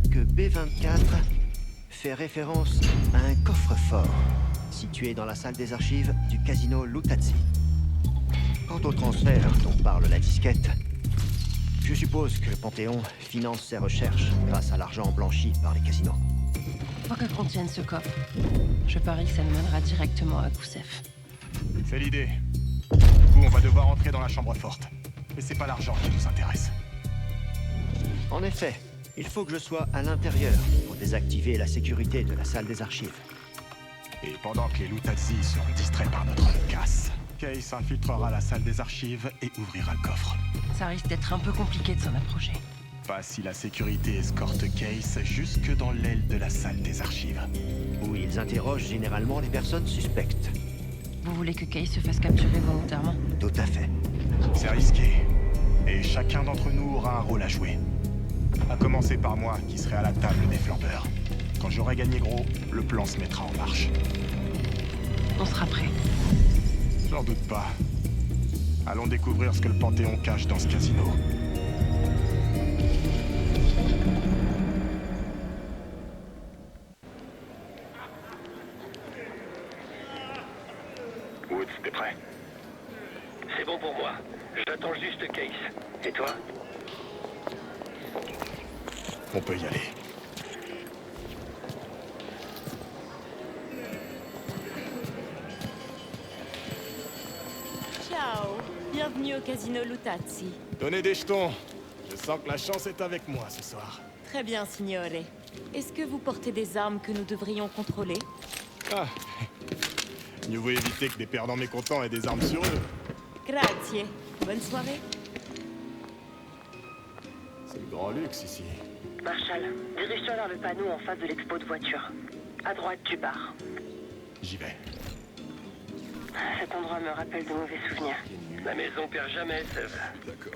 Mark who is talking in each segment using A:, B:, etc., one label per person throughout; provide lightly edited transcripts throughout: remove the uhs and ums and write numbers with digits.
A: que B24 fait référence à un coffre-fort situé dans la salle des archives du casino Lutazzi. Quant au transfert dont parle la disquette, je suppose que le Panthéon finance ses recherches grâce à l'argent blanchi par les casinos.
B: Quoi que contienne ce coffre, je parie que ça nous mènera directement à Goussef.
C: C'est l'idée. Du coup, on va devoir entrer dans la chambre forte. Mais c'est pas l'argent qui nous intéresse.
A: En effet, il faut que je sois à l'intérieur pour désactiver la sécurité de la salle des archives.
C: Et pendant que les Lutazzi seront distraits par notre casse, Case infiltrera la salle des archives et ouvrira le coffre.
B: Ça risque d'être un peu compliqué de s'en approcher.
C: Pas si la sécurité escorte Case jusque dans l'aile de la salle des archives.
A: Où ils interrogent généralement les personnes suspectes.
B: Vous voulez que Kay se fasse capturer volontairement?
A: Tout à fait.
C: C'est risqué. Et chacun d'entre nous aura un rôle à jouer. À commencer par moi, qui serai à la table des flambeurs. Quand j'aurai gagné gros, le plan se mettra en marche.
B: On sera prêt.
C: J'en doute pas. Allons découvrir ce que le Panthéon cache dans ce casino.
D: Woods, t'es prêt? C'est bon pour moi. J'attends juste Case. Et toi?
C: On peut y aller.
E: Ciao, bienvenue au casino Lutazzi.
C: Donnez des jetons. Je sens que la chance est avec moi ce soir.
E: Très bien, signore. Est-ce que vous portez des armes que nous devrions contrôler?
C: Ah. Mieux vaut éviter que des perdants mécontents aient des armes sur eux.
E: Grazie. Bonne soirée.
C: C'est le grand luxe ici.
F: Marshall, dirige-toi vers le panneau en face de l'expo de voitures. À droite du bar.
C: J'y vais.
F: Cet endroit me rappelle de mauvais souvenirs.
D: La maison perd jamais, Sève.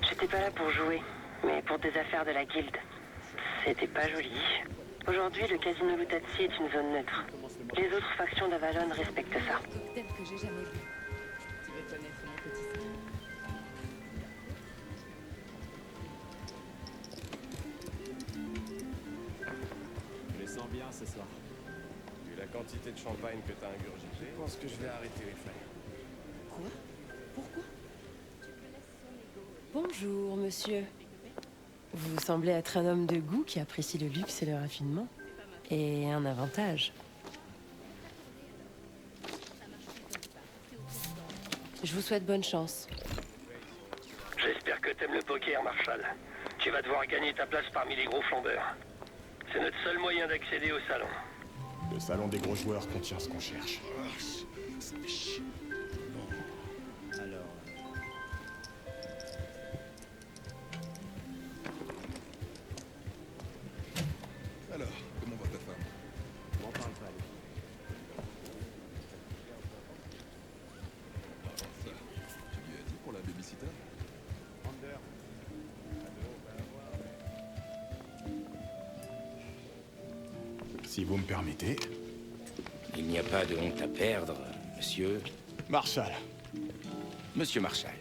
F: J'étais pas là pour jouer, mais pour des affaires de la guilde. C'était pas joli. Aujourd'hui, le casino Lutazzi est une zone neutre. Les autres factions d'Avalon respectent ça.
E: Peut-être que j'ai jamais vu. Tu veux connaître mon petit frère?
G: Je les sens bien ce soir. Vu la quantité de champagne que t'as ingurgité, je pense que je vais arrêter les frais.
E: Quoi? Pourquoi? Bonjour, monsieur.
B: Vous semblez être un homme de goût qui apprécie le luxe et le raffinement. Et un avantage. Je vous souhaite bonne chance.
D: J'espère que t'aimes le poker, Marshall. Tu vas devoir gagner ta place parmi les gros flambeurs. C'est notre seul moyen d'accéder au salon.
C: Le salon des gros joueurs contient ce qu'on cherche.
H: Alors, comment va ta femme?
G: M'en parle pas.
H: Ça, tu lui as dit pour la babysitter?
G: Ander.
C: Si vous me permettez.
I: Il n'y a pas de honte à perdre, monsieur.
C: Marshall.
I: Monsieur Marshall.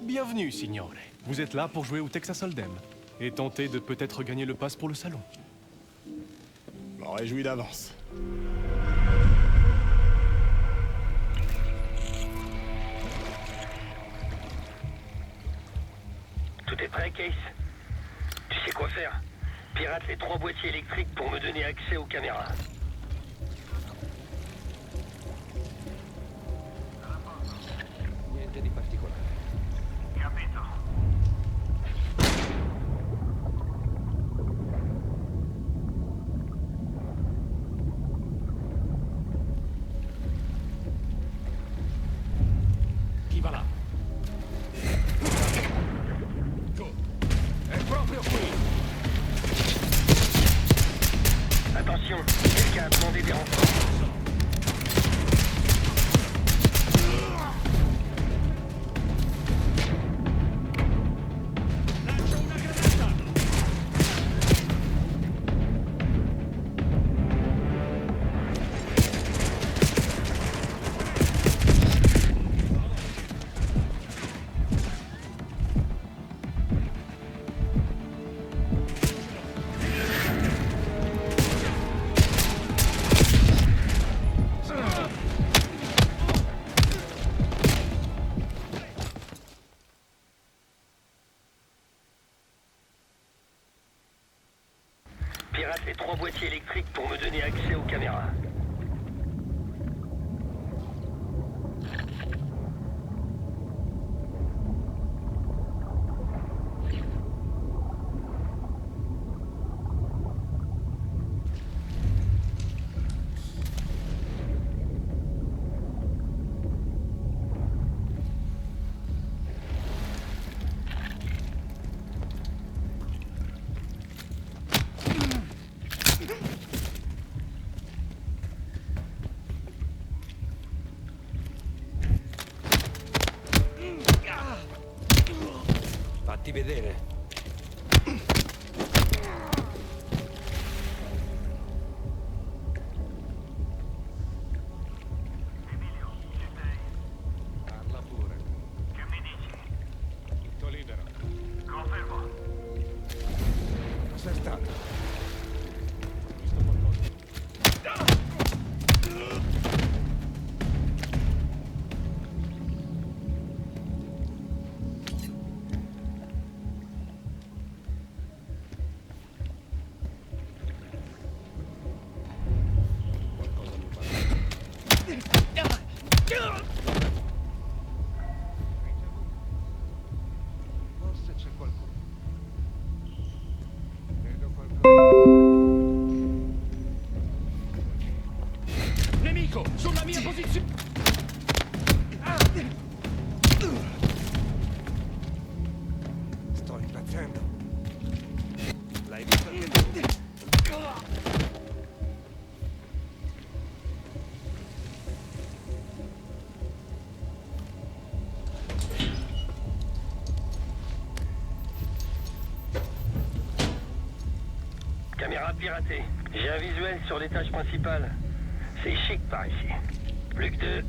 J: Bienvenue, signore. Vous êtes là pour jouer au Texas Hold'em et tenter de peut-être gagner le pass pour le salon.
C: M'en réjouis d'avance.
D: Tout est prêt, Case? Tu sais quoi faire? Pirate les 3 boîtiers électriques pour me donner accès aux caméras.
G: Niente di particolare.
D: Capito.
G: Chi va là? È proprio qui!
D: Attention, quelqu'un a demandé des renforts. Pirate les 3 boîtiers électriques pour me donner accès aux caméras.
I: Fatti vedere.
G: Parla pure.
D: Che mi dici?
G: Tutto libero.
D: Confermo.
G: Cos'è stato? Ho visto qualcosa. Qualcosa non va.
K: Forse c'è qualcuno. Vedo qualcosa.
J: Nemico! Sulla mia posizione!
K: Sto impazzendo. L'hai visto anche tu?
D: Caméra piratée. J'ai un visuel sur l'étage principal. C'est chic par ici. Plus que 2.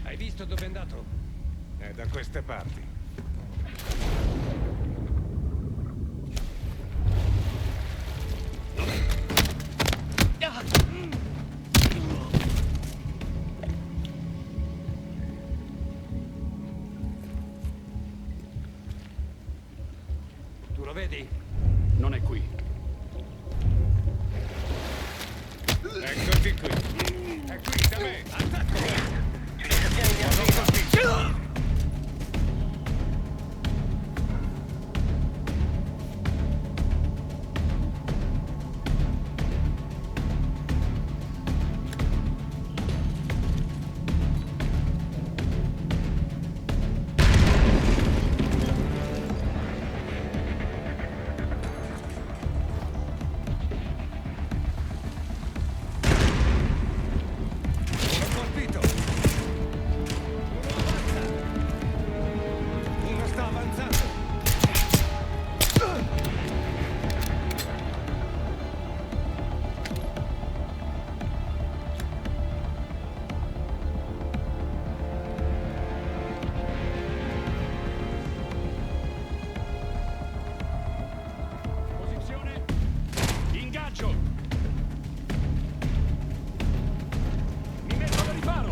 G: Hai visto dove è andato? È da queste parti.
I: Tu lo vedi?
J: Non è qui.
G: Eccoti qui. È qui da me. Attacco!
D: Tu les as bien énervés.
G: L'ho colpito! Uno sta avanzando!
J: Posizione! Ingaggio! Mi metto da riparo!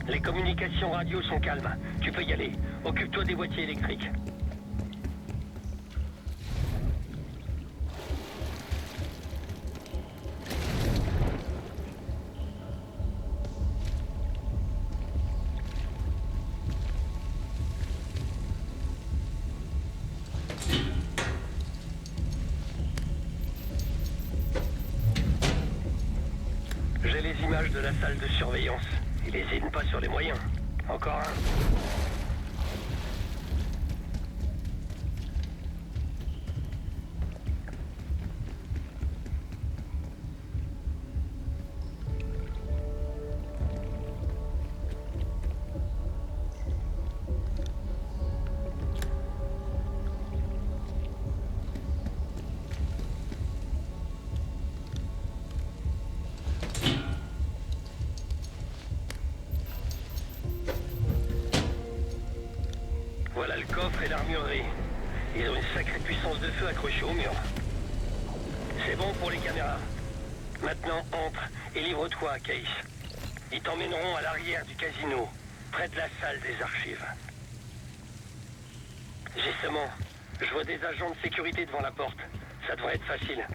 D: Les communications radio sont calmes. Tu peux y aller. Occupe-toi des boîtiers électriques. J'ai les images de la salle de surveillance. Il hésite pas sur les moyens. Encore un. Voilà le coffre et l'armurerie. Ils ont une sacrée puissance de feu accrochée au mur. C'est bon pour les caméras. Maintenant, entre et livre-toi à Case. Ils t'emmèneront à l'arrière du casino, près de la salle des archives. Justement, je vois des agents de sécurité devant la porte. Ça devrait être facile.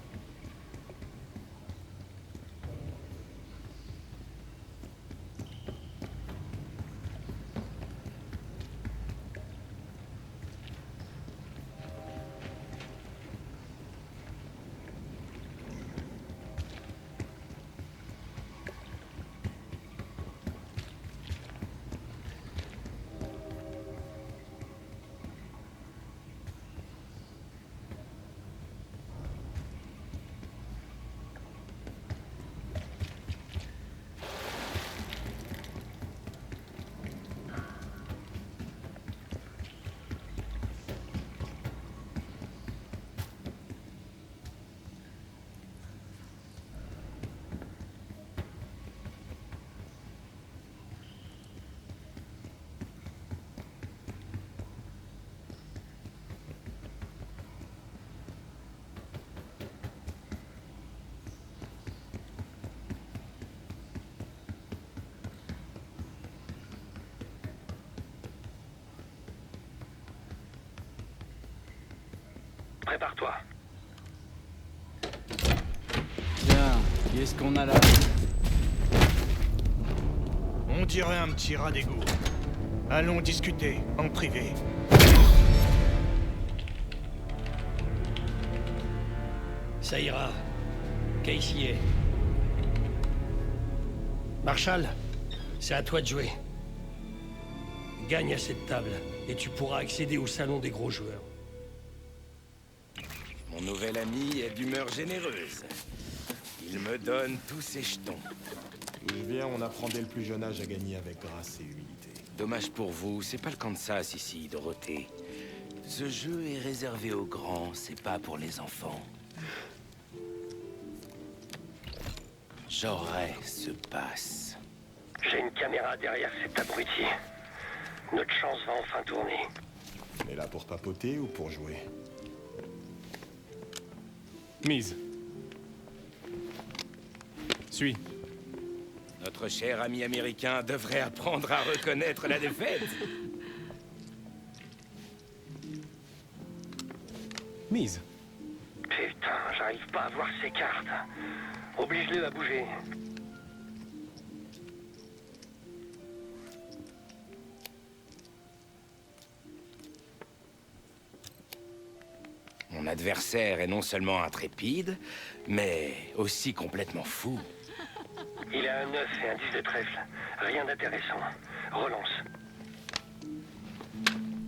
D: Prépare-toi.
L: Tiens, qu'est-ce qu'on a là?
K: On dirait un petit rat d'égout. Allons discuter, en privé.
D: Ça ira. Casey est. Marshall, c'est à toi de jouer. Gagne à cette table, et tu pourras accéder au salon des gros joueurs.
I: Mon nouvel ami est d'humeur généreuse. Il me donne tous ses jetons.
C: D'où je viens, on apprend dès le plus jeune âge à gagner avec grâce et humilité.
I: Dommage pour vous, c'est pas le Kansas ici, Dorothée. Ce jeu est réservé aux grands, c'est pas pour les enfants. J'aurai ce passe.
D: J'ai une caméra derrière cet abruti. Notre chance va enfin tourner.
C: On est là pour papoter ou pour jouer?
J: Mise. Suis.
I: Notre cher ami américain devrait apprendre à reconnaître la défaite.
J: Mise.
D: Putain, j'arrive pas à voir ces cartes. Oblige-le à bouger.
I: Mon adversaire est non seulement intrépide, mais aussi complètement fou.
D: Il a un 9 et un 10 de trèfle. Rien d'intéressant. Relance.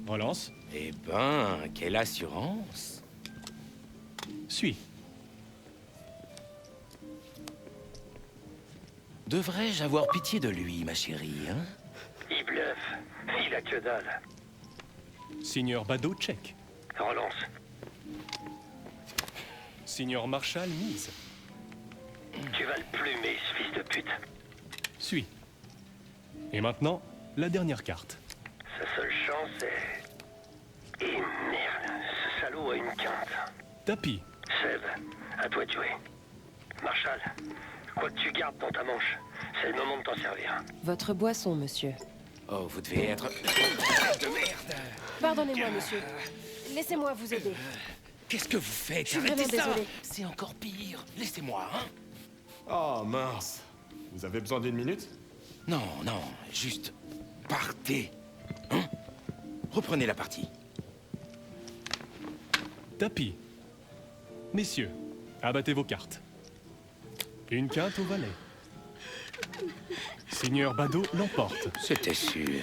J: Relance.
I: Eh ben, quelle assurance.
J: Suis.
I: Devrais-je avoir pitié de lui, ma chérie, hein?
D: Il bluffe. Il a que dalle.
J: Signor Bado, check.
D: Relance.
J: Signor Marshall, mise.
D: Tu vas le plumer, ce fils de pute.
J: Suis. Et maintenant, la dernière carte.
D: Sa seule chance est... Et merde, ce salaud a une quinte.
J: Tapis.
D: Seb, à toi de jouer. Marshall, quoi que tu gardes dans ta manche, c'est le moment de t'en servir.
B: Votre boisson, monsieur.
I: Oh, vous devez être... de merde.
B: Pardonnez-moi, monsieur. Laissez-moi vous aider.
I: Qu'est-ce que vous faites?
B: Je suis vraiment désolée.
I: C'est encore pire. Laissez-moi, hein?
C: Oh mince. Vous avez besoin d'une minute?
I: Non, non, juste... partez. Hein? Reprenez la partie.
J: Tapis. Messieurs, abattez vos cartes. Une quinte au valet. Signor Bado l'emporte.
I: C'était sûr.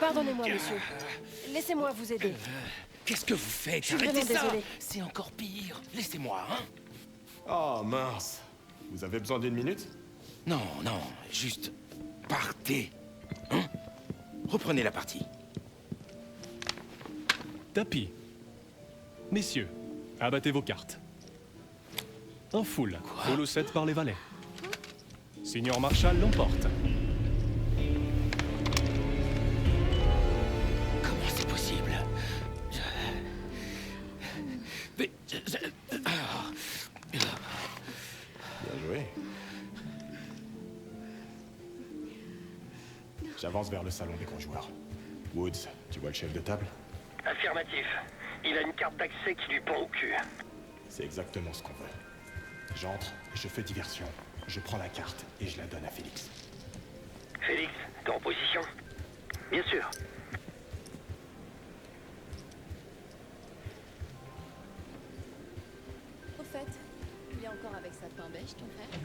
B: Pardonnez-moi, monsieur. Laissez-moi vous aider.
I: Qu'est-ce que vous faites?
B: Je suis vraiment désolée.
I: C'est encore pire. Laissez-moi, hein?
C: Oh mince. Vous avez besoin d'une minute?
I: Non, non, juste... partez. Hein? Reprenez la partie.
J: Tapis. Messieurs, abattez vos cartes. En foule, holo 7 par les valets. Signor Marshall l'emporte.
I: Comment c'est possible? Mais...
C: J'avance vers le salon des gros joueurs. Woods, tu vois le chef de table?
D: Affirmatif. Il a une carte d'accès qui lui pend au cul.
C: C'est exactement ce qu'on veut. J'entre, je fais diversion, je prends la carte et je la donne à Félix.
D: Félix, t'es en position? Bien sûr.
M: Au fait, il est encore avec sa pain beige, ton frère?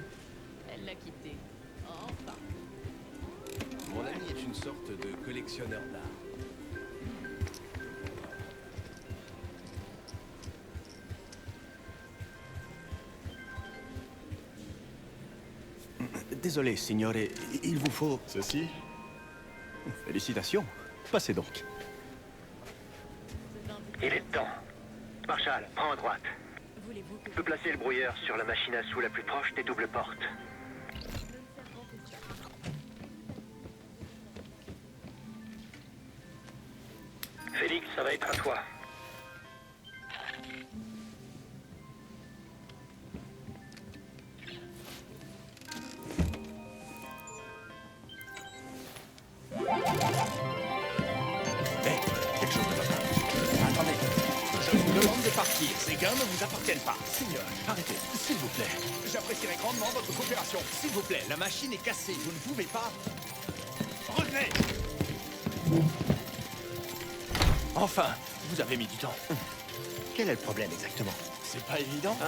M: Elle l'a quitté. Enfin.
G: Mon ami est une sorte de collectionneur d'art.
A: Désolé, signore, il vous faut...
C: Ceci?
A: Félicitations. Passez donc.
D: Il est temps. Marshall, prends à droite.
E: Voulez-vous que
D: Tu peux placer le brouilleur sur la machine à sous la plus proche des doubles portes. Félix, ça va être à toi.
I: Quelque chose ne va pas. Attendez, je vous demande de partir. Ces gains ne vous appartiennent pas. Seigneur, arrêtez, s'il vous plaît. J'apprécierais grandement votre coopération. S'il vous plaît, la machine est cassée. Vous ne pouvez pas... Revenez! Enfin, vous avez mis du temps.
A: Quel est le problème exactement?
I: C'est pas évident.
A: Ah,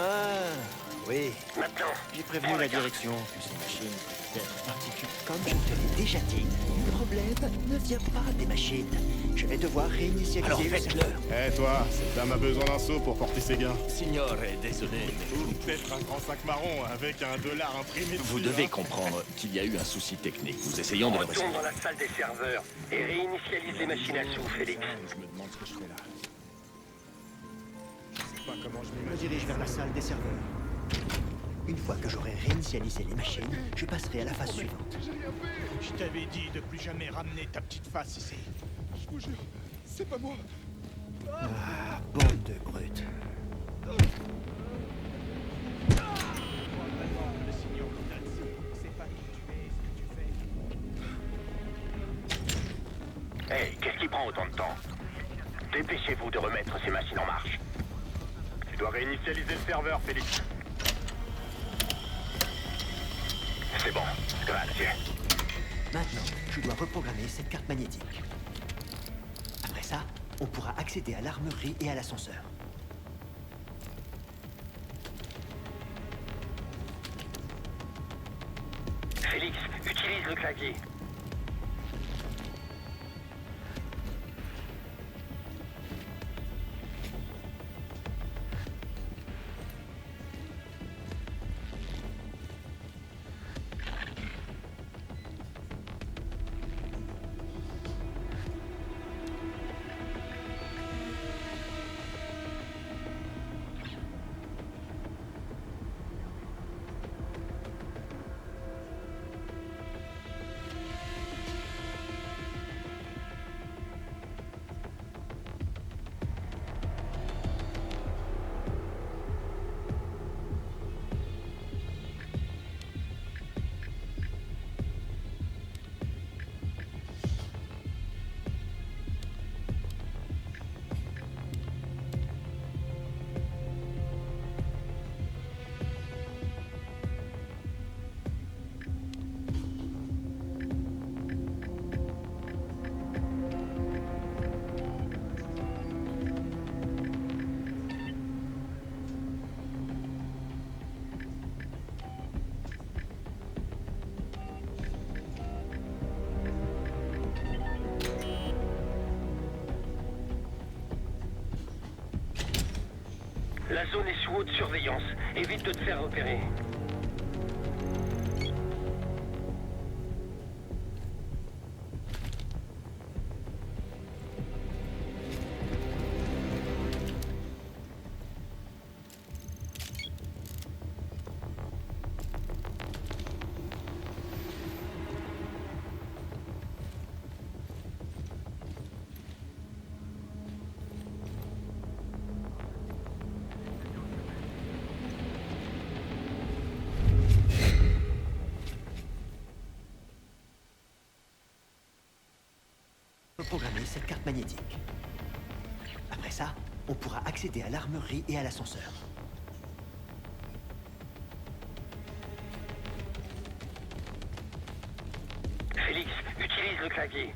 A: oui.
D: Maintenant,
A: J'ai prévenu la direction que ces machines pouvaient être particulières. Comme je te l'ai déjà dit, le problème ne vient pas des machines. Je vais devoir réinitialiser
I: Alors
A: le
I: faites-le.
A: serveur.
C: Eh toi, cette dame a besoin d'un seau pour porter ses gains.
I: Signore, désolé, mais
C: Ou peut-être un grand sac marron avec $1 imprimé dessus.
I: vous devez comprendre qu'il y a eu un souci technique. Nous essayons de le
D: retourne
I: résoudre.
D: dans la salle des serveurs et réinitialise les machines à sous, Félix.
C: Je me demande ce que je fais là. Je sais pas comment je
A: Je me
C: m'imagine.
A: dirige vers la salle des serveurs. Une fois que j'aurai réinitialisé les machines, je passerai à la phase suivante.
C: Je t'avais dit de plus jamais ramener ta petite face ici. Je vous jure, c'est pas moi.
A: Ah, bande de brutes.
D: Hey, qu'est-ce qui prend autant de temps? Dépêchez-vous de remettre ces machines en marche. Tu dois réinitialiser le serveur, Félix. C'est bon, grazie.
A: Maintenant, je dois reprogrammer cette carte magnétique. Après ça, on pourra accéder à l'armurerie et à l'ascenseur.
D: Félix, utilise le clavier. La zone est sous haute surveillance. Évite de te faire repérer.
A: cette carte magnétique. Après ça, on pourra accéder à l'armurerie et à l'ascenseur.
D: Félix, utilise le clavier.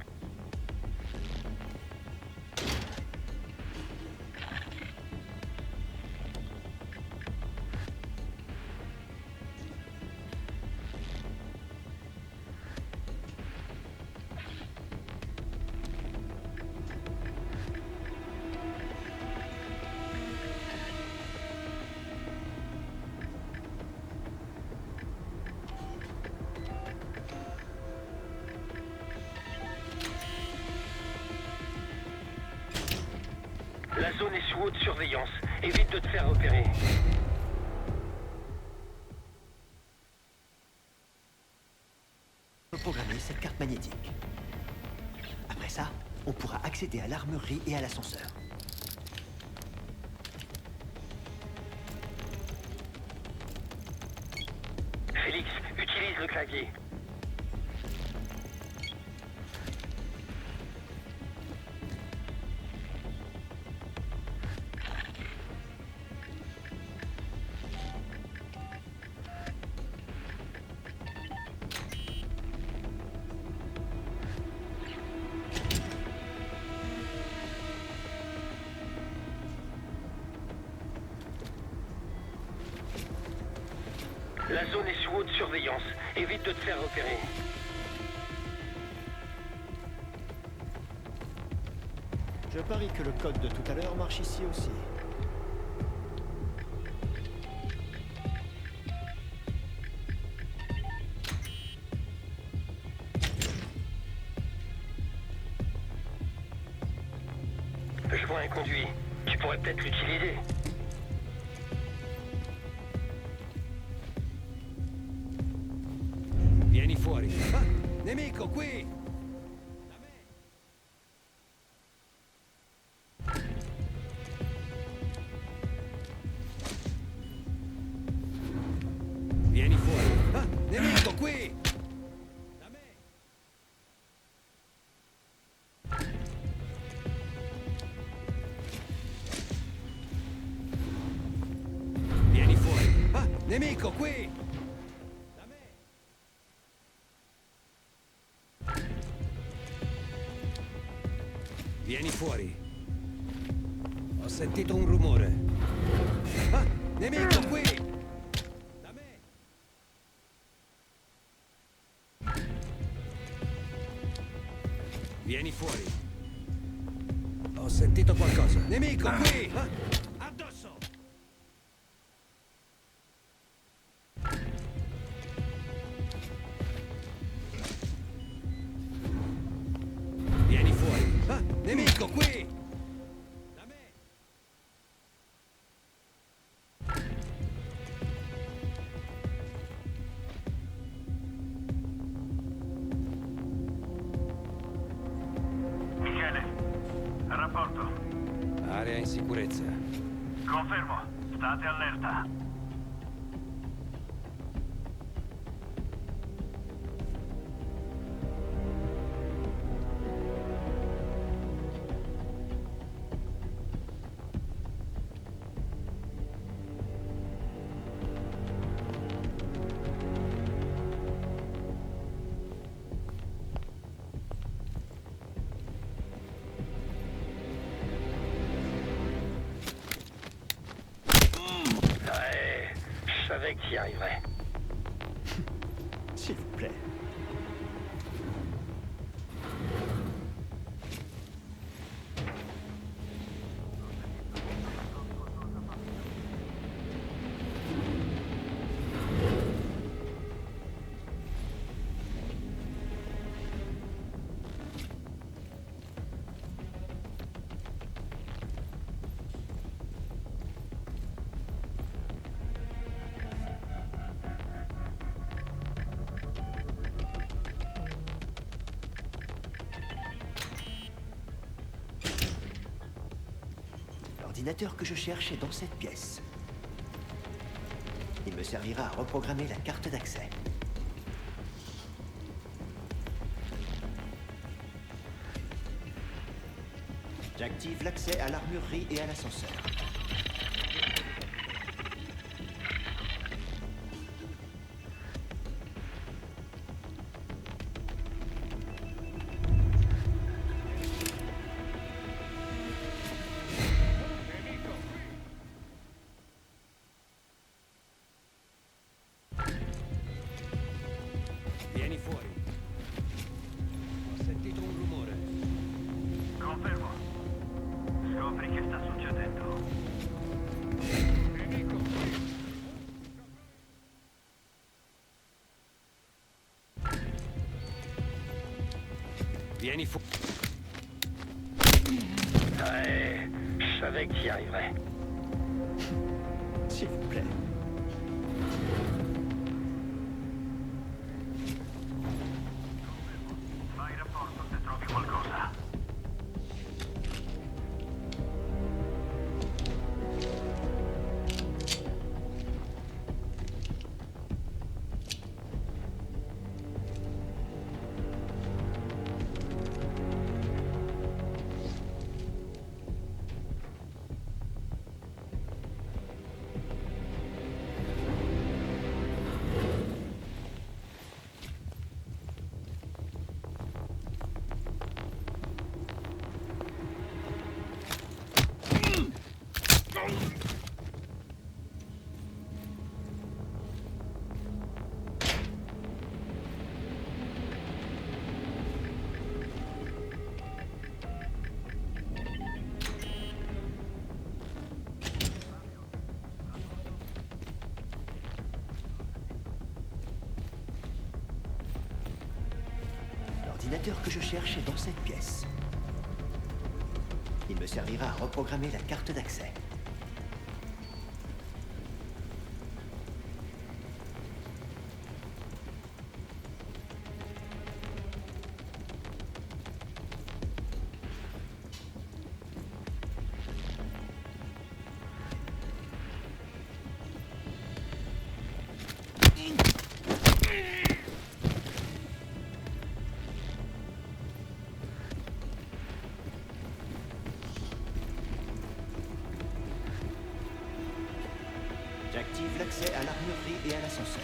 D: La zone est sous haute surveillance. Évite de te faire repérer.
A: Reprogrammer cette carte magnétique. Après ça, on pourra accéder à l'armurerie et à l'ascenseur.
D: Félix, utilise le clavier. La zone est sous haute surveillance. Évite de te faire repérer.
A: Je parie que le code de tout à l'heure marche ici aussi.
D: Je vois un conduit. Tu pourrais peut-être l'utiliser.
I: Vieni fuori. Ah, nemico, qui! Vieni fuori. Ah, nemico, qui! Da me! Vieni fuori. Ah, nemico, qui! Vieni fuori. Ho sentito un rumore. Ah, nemico qui! Da me! Vieni fuori. Ho sentito qualcosa. Nemico qui! Ah, addosso! Vieni fuori. Ah, nemico qui! Da me!
N: Michele, rapporto.
I: Area in sicurezza.
N: Confermo, state allerta.
D: Je savais que tu y arriverais.
A: S'il vous plaît. L'ordinateur que je cherche est dans cette pièce. Il me servira à reprogrammer la carte d'accès. J'active l'accès à l'armurerie et à l'ascenseur.
K: Vieni fuori. Ho sentito un rumore.
N: Confermo. Scopri che sta succedendo.
K: Nemico. Vieni fuori.
D: Ouais, je savais que tu y arriverais.
A: S'il vous plaît.
N: Vai in rapporto se trovi qualcosa.
A: L'ordinateur que je cherche est dans cette pièce. Il me servira à reprogrammer la carte d'accès. J'active l'accès à l'armurerie et à l'ascenseur.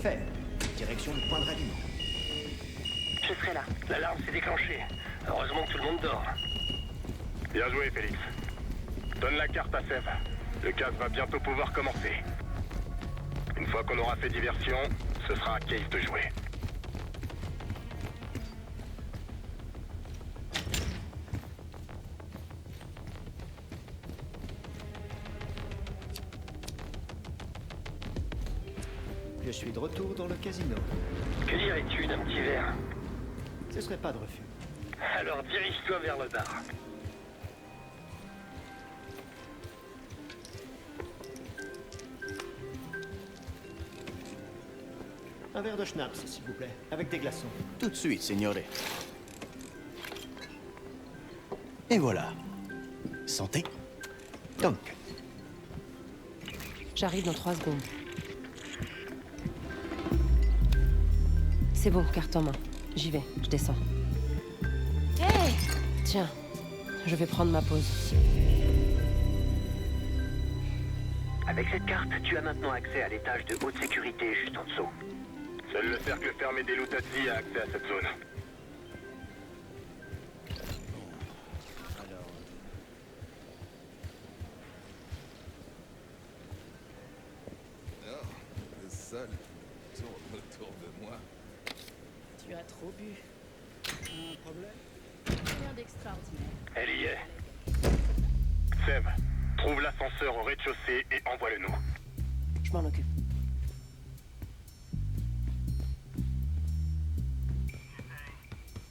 A: Fait. Direction le point de ralliement.
F: Je serai là.
D: L'alarme s'est déclenchée. Heureusement que tout le monde dort.
C: Bien joué, Félix. Donne la carte à Sèvres. Le casse va bientôt pouvoir commencer. Une fois qu'on aura fait diversion, ce sera à Case de jouer.
A: Je suis de retour dans le casino.
D: Que dirais-tu d'un petit verre?
A: Ce serait pas de refus.
D: Alors dirige-toi vers le bar.
A: Un verre de schnapps, s'il vous plaît, avec des glaçons.
I: Tout de suite, signore. Et voilà. Santé.
A: Donc.
B: J'arrive dans 3 secondes. C'est bon, carte en main. J'y vais, je descends.
E: Hey!
B: Tiens, je vais prendre ma pause.
O: Avec cette carte, tu as maintenant accès à l'étage de haute sécurité juste en dessous.
C: Seul le cercle fermé des Lutazzi a accès à cette zone.
H: Non, le sol tourne autour de moi.
M: Tu as trop bu. Un problème? Rien d'extraordinaire.
D: Elle y est.
C: Seb, trouve l'ascenseur au rez-de-chaussée et envoie-le-nous.
B: Je m'en occupe.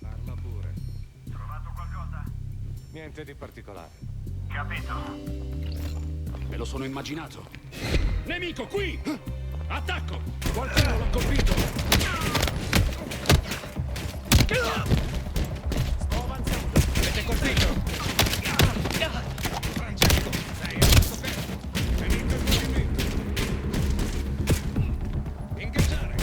K: Parla pure.
N: Trovato qualcosa?
K: Niente di particolare.
N: Capito.
L: Me lo sono immaginato.
I: Nemico, qui! Attacco! Qualcuno l'ha colpito!
K: Sto avanzando.
I: Avete colpito!
K: Francesco, sei andato bene. Finito il movimento. Ingaggiare.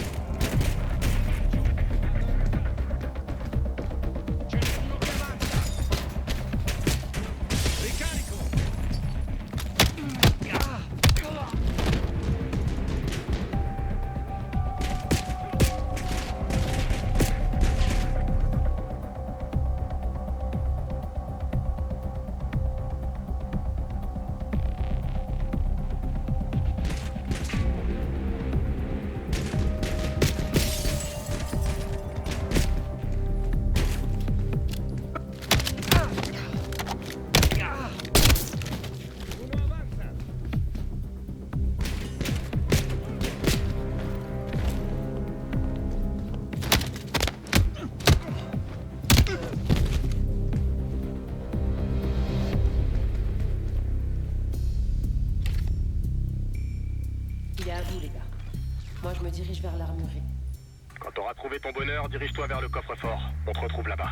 K: C'è uno che avanza. Ricarico. Uno avanza.
B: Il est à vous, les gars. Moi, je me dirige vers l'armurerie.
C: Quand t'auras trouvé ton bonheur, dirige-toi vers le coffre-fort. On te retrouve là-bas.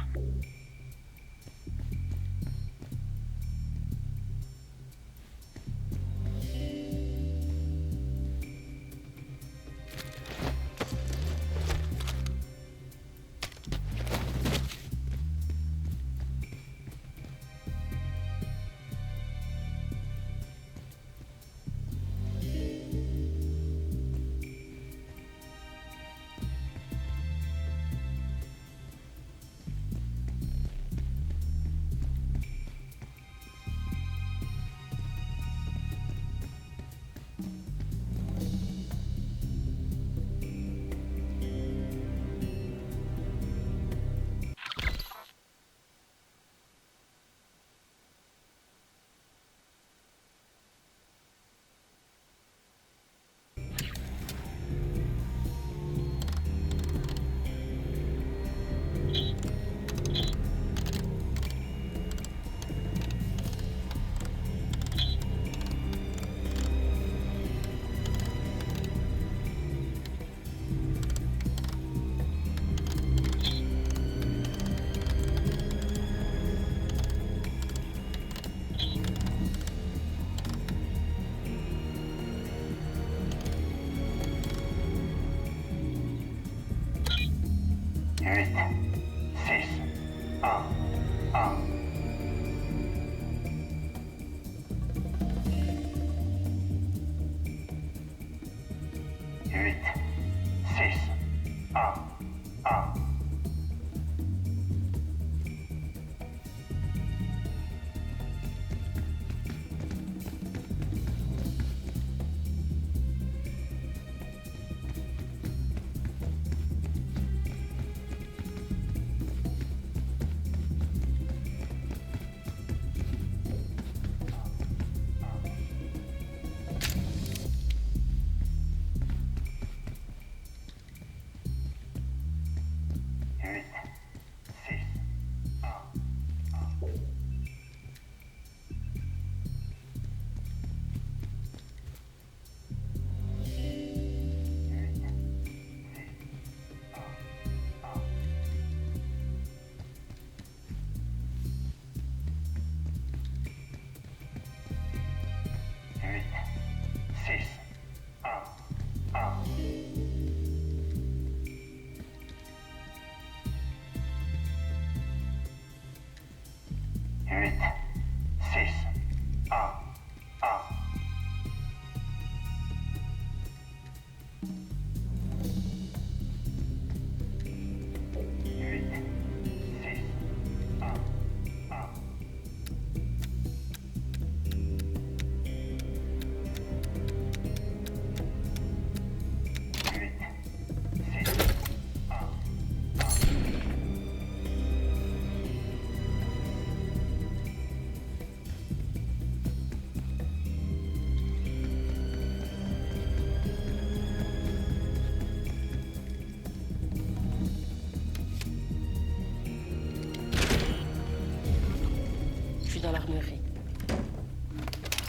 B: dans l'armurerie.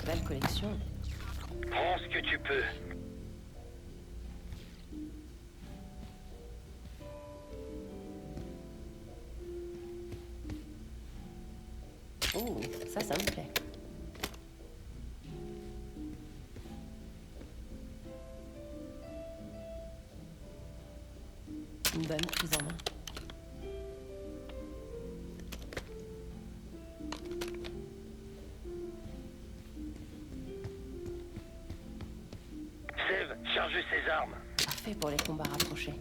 B: Belle collection.
D: Prends ce que tu peux.
B: Oh, ça me plaît. Une bonne prise en main.
D: Sève, charge ses armes.
B: Parfait pour les combats rapprochés.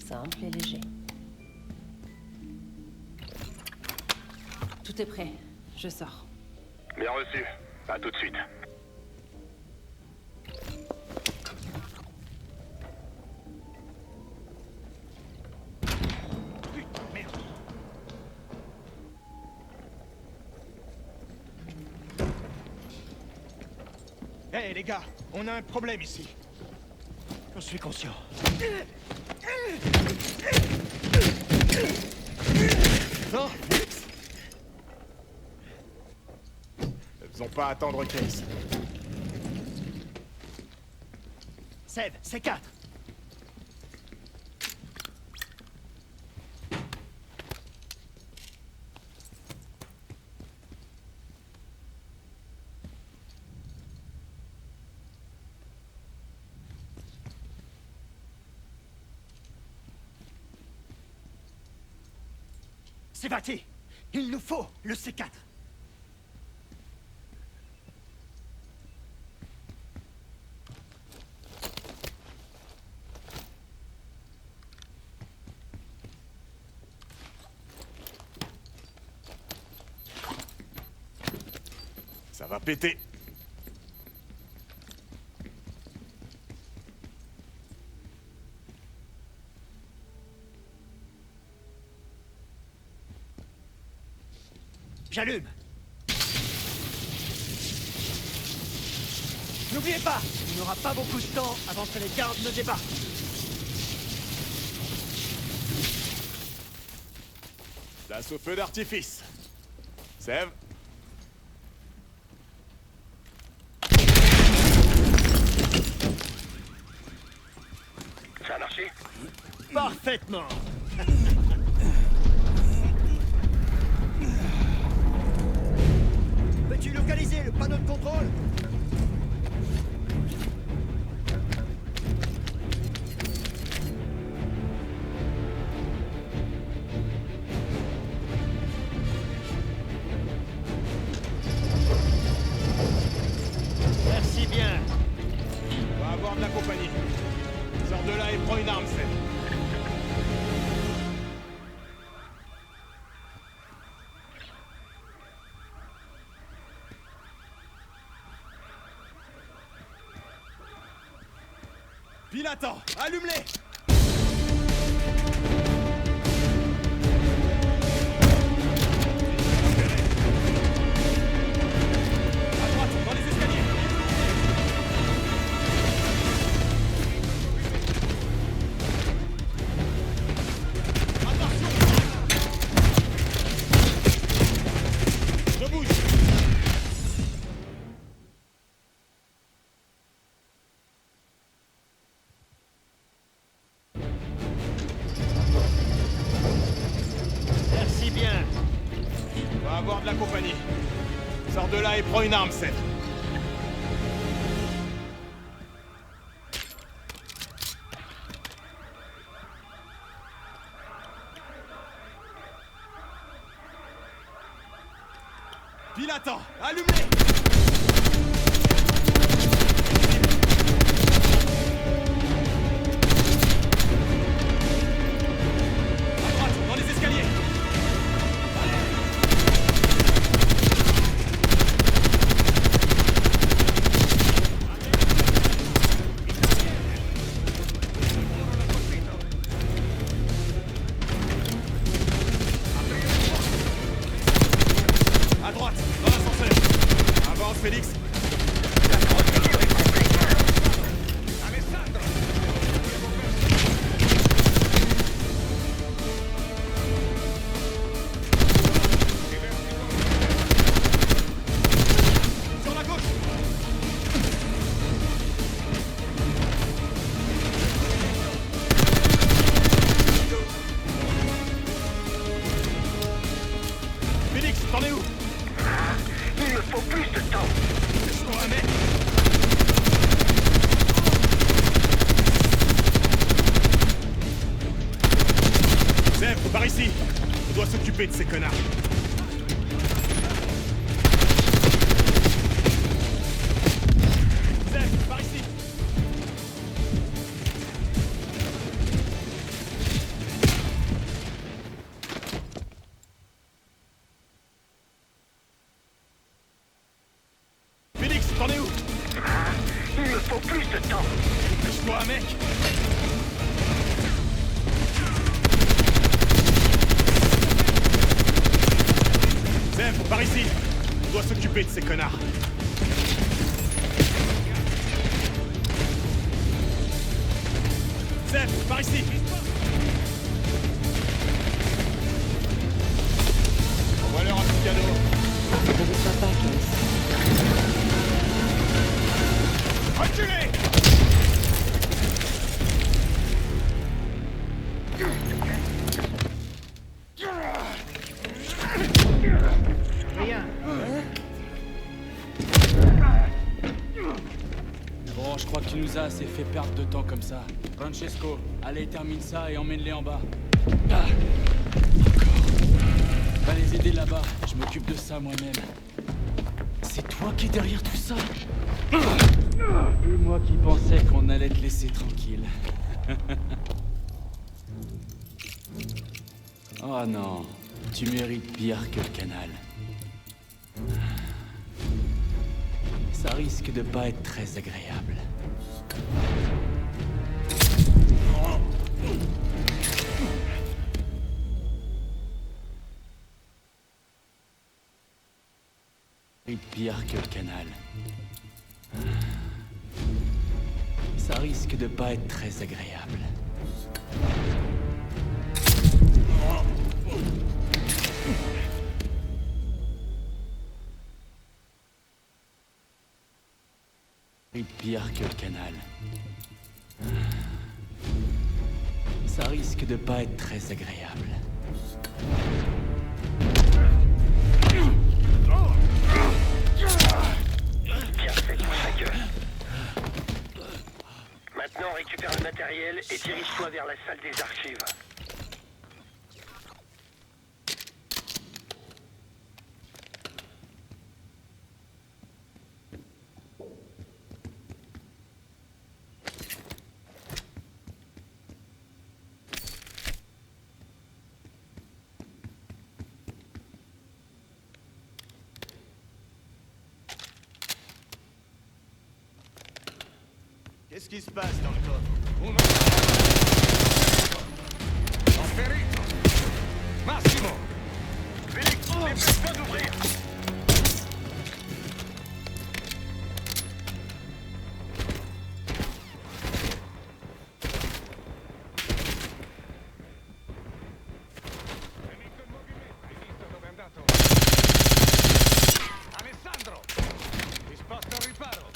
B: Simple et léger. Tout est prêt. Je sors.
C: Bien reçu. À tout de suite.
K: Merde. Hé les gars, on a un problème ici. J'en suis conscient.
C: Non, Félix. Ne faisons pas attendre Case.
K: Sève, c'est 4. C'est parti. Il nous faut le C4.
C: Ça va péter.
K: J'allume. N'oubliez pas, il n'y aura pas beaucoup de temps avant que les gardes ne débarquent.
C: Place au feu d'artifice. Sève.
D: Ça a marché?
K: Parfaitement. Peux-tu localiser le panneau de contrôle? Merci bien.
C: On va avoir de la compagnie. Sors de là et prends une arme, Sève. Pilatant, allume-les! À droite, dans les escaliers! Attention! Je bouge!
K: Merci bien.
C: On va avoir de la compagnie. Sors de là et prends une arme, Seth. Pilatant, allume-les! À droite, dans les escaliers!
I: Félix.
K: Alessandro!
I: Sur la gauche. Félix, t'en es où?
D: Il me faut plus de temps.
I: Laisse-moi un mec. Zeb, par ici. On doit s'occuper de ces connards. Zeb, par ici. Félix, t'en es où?
D: Il me faut plus de temps.
I: Lâche-moi un mec. Zeb, par ici. On doit s'occuper de ces connards. Zeb, par ici. Envoie-leur un petit cadeau.
B: Ne déçois pas, Case.
I: Reculez!
A: Rien.
L: Bon, je crois que tu nous as assez fait perdre de temps comme ça. Francesco, allez, termine ça et emmène-les en bas. Ah. Encore. Va les aider là-bas, je m'occupe de ça moi-même. C'est toi qui es derrière tout ça? Et moi qui pensais qu'on allait te laisser tranquille. Oh non, tu mérites pire que le canal. Ça risque de pas être très agréable. Pire que le canal. Ça risque de pas être très agréable. Pire que le canal. Ça risque de pas être très agréable.
D: Bien fait pour sa gueule. Maintenant, récupère le matériel et dirige-toi vers la salle des archives.
K: Qu'est-ce qui se passe dans le coffre? Ferito! Massimo! Félix, dépêche-toi d'ouvrir! Alessandro! Disposto al riparo!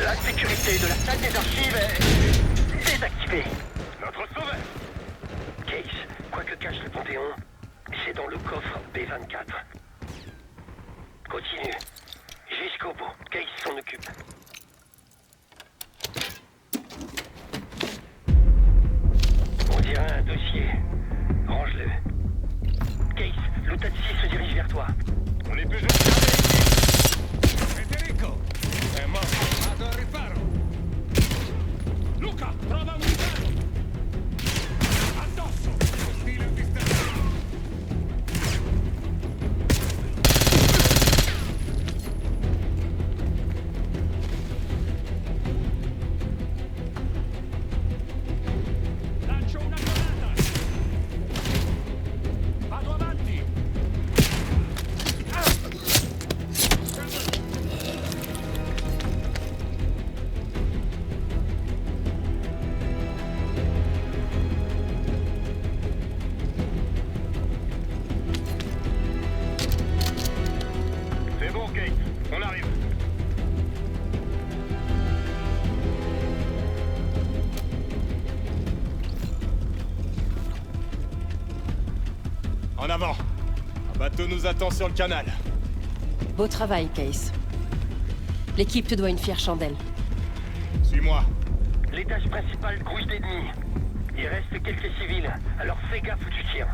D: La sécurité de la salle des archives est désactivée.
C: Notre sauveur!
D: Case, quoi que cache le Panthéon, c'est dans le coffre B24. Continue. Jusqu'au bout. Case s'en occupe. On dirait un dossier. Range-le. Case, Lutazzi se dirige vers toi.
C: On est plus observés!
K: Federico! È morto! Vado al riparo! Luca, prova un riparo! Addosso! Stile distanza!
C: Kate. On arrive.
J: En avant. Un bateau nous attend sur le canal.
B: Beau travail, Case. L'équipe te doit une fière chandelle.
J: Suis-moi.
D: L'étage principal grouille d'ennemis. Il reste quelques civils, alors fais gaffe où tu tires.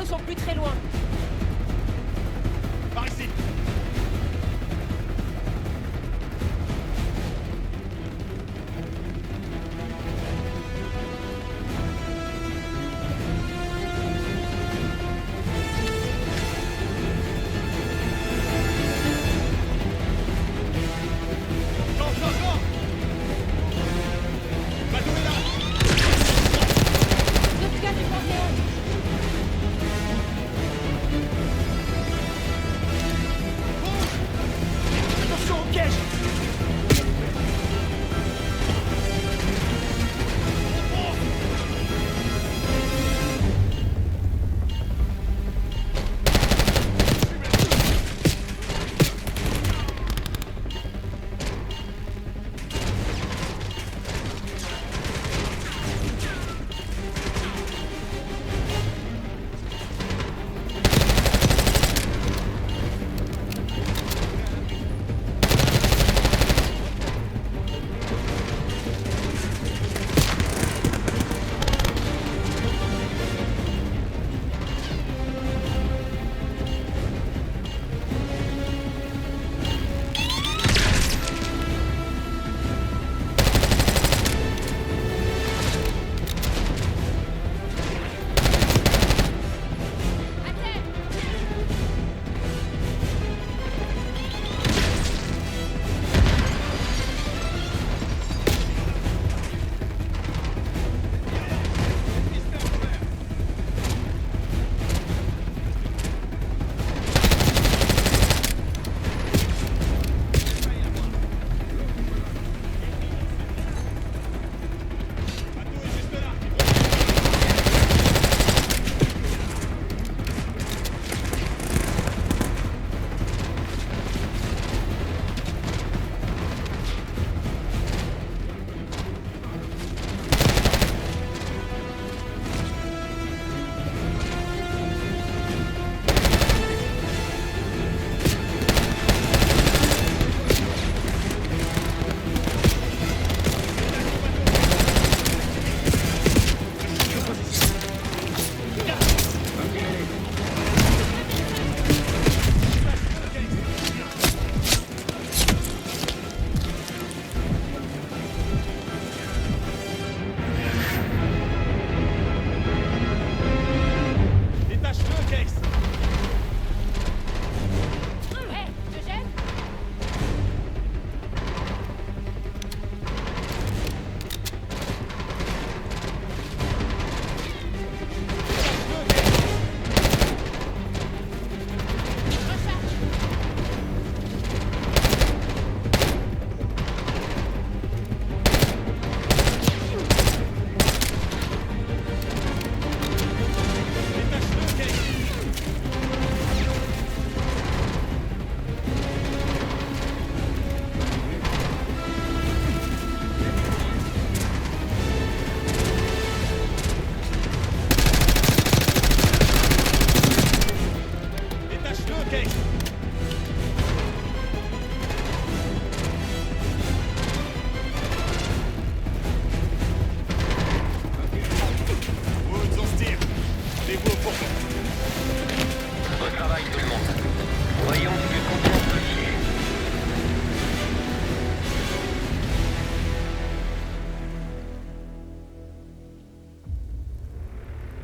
B: sont plus très loin.
I: Par ici.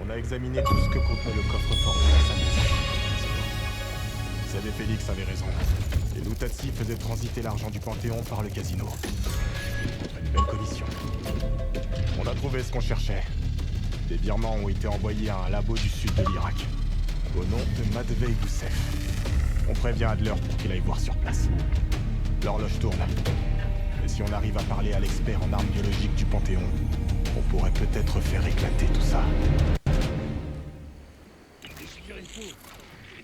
P: On a examiné tout ce que contenait le coffre-fort de la salle des archives. Zed et Félix avaient raison. Les Luttazzi faisaient transiter l'argent du Panthéon par le casino. Une belle commission. On a trouvé ce qu'on cherchait. Des virements ont été envoyés à un labo du sud de l'Irak, au nom de Matvei Gusev. On prévient Adler pour qu'il aille voir sur place. L'horloge tourne. Et si on arrive à parler à l'expert en armes biologiques du Panthéon, on pourrait peut-être faire éclater tout ça.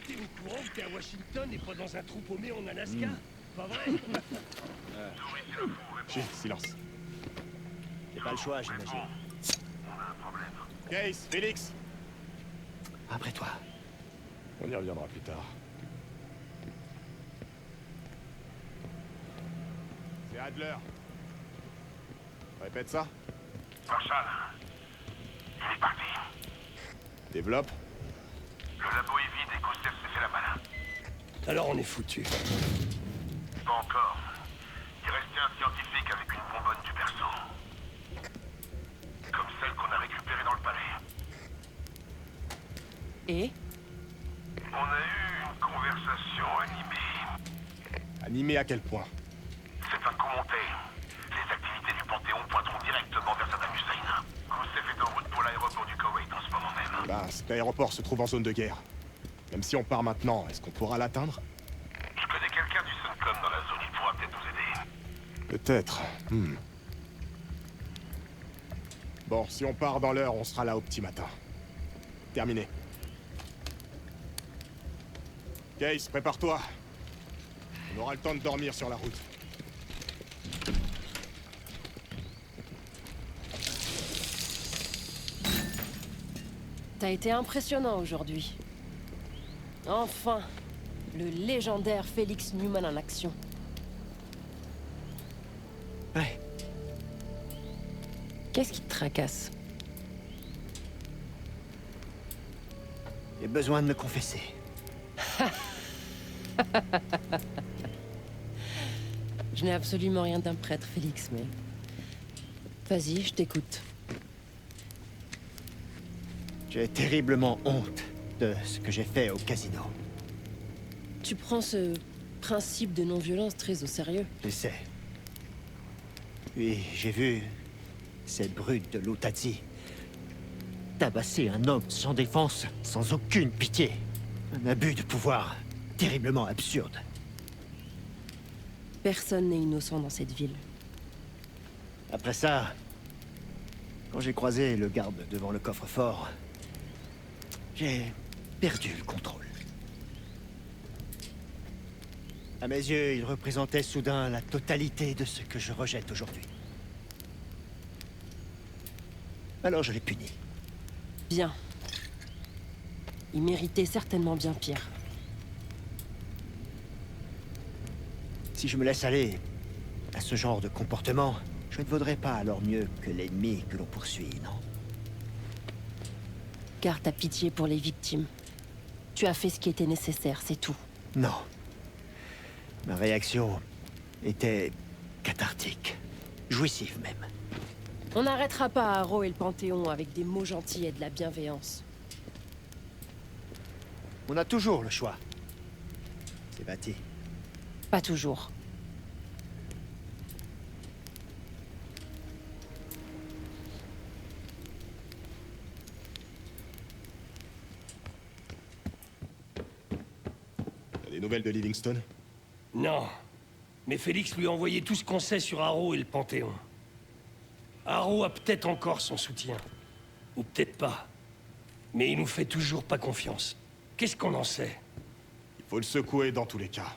Q: T'es au courant que t'es à Washington et pas dans un trou paumé en Alaska? Pas vrai?
P: Chut, silence.
A: J'ai pas le choix, j'imagine.
P: Case, Félix!
A: Après toi.
P: On y reviendra plus tard. C'est Adler. Répète ça.
N: Marshall. Il est parti.
P: Développe.
N: Le labo est vide et Gustav s'est fait la malin.
Q: Alors on est foutu.
N: Pas encore. Il restait un scientifique avec une bonbonne du perso. Comme celle qu'on a récupérée dans le palais.
B: Et
N: On a eu une conversation animée.
P: Animé à quel point?
N: C'est un coup monté. Les activités du Panthéon pointeront directement vers Saddam Hussein. Gustav est en route pour l'aéroport du Koweït en ce moment même.
P: Bah, cet aéroport se trouve en zone de guerre. Même si on part maintenant, est-ce qu'on pourra l'atteindre?
N: Je connais quelqu'un du Suncom dans la zone, il pourra peut-être nous aider.
P: Peut-être. Bon, si on part dans l'heure, on sera là au petit matin. Terminé. Case, prépare-toi. On aura le temps de dormir sur la route.
B: t'as été impressionnant aujourd'hui. Enfin, le légendaire Félix Newman en action.
A: Ouais.
B: Qu'est-ce qui te tracasse?
A: J'ai besoin de me confesser.
B: Je n'ai absolument rien d'un prêtre, Félix, mais... Vas-y, je t'écoute.
A: J'ai terriblement honte de ce que j'ai fait au casino.
B: Tu prends ce principe de non-violence très au sérieux.
A: Je sais. Puis j'ai vu cette brute de Lutazzi tabasser un homme sans défense, sans aucune pitié. Un abus de pouvoir terriblement absurde.
B: Personne n'est innocent dans cette ville.
A: Après ça, quand j'ai croisé le garde devant le coffre-fort, j'ai perdu le contrôle. À mes yeux, il représentait soudain la totalité de ce que je rejette aujourd'hui. Alors je l'ai puni.
B: Bien. Il méritait certainement bien pire.
A: Si je me laisse aller à ce genre de comportement, je ne vaudrais pas alors mieux que l'ennemi que l'on poursuit, non?
B: Garde ta pitié pour les victimes. Tu as fait ce qui était nécessaire, c'est tout.
A: Non. Ma réaction était cathartique. Jouissive même.
B: On n'arrêtera pas Harrow et le Panthéon avec des mots gentils et de la bienveillance.
A: On a toujours le choix. C'est bâti.
B: Pas toujours.
P: T'as des nouvelles de Livingstone?
Q: Non. Mais Félix lui a envoyé tout ce qu'on sait sur Harrow et le Panthéon. Harrow a peut-être encore son soutien. Ou peut-être pas. Mais il nous fait toujours pas confiance. Qu'est-ce qu'on en sait?
P: Il faut le secouer dans tous les cas.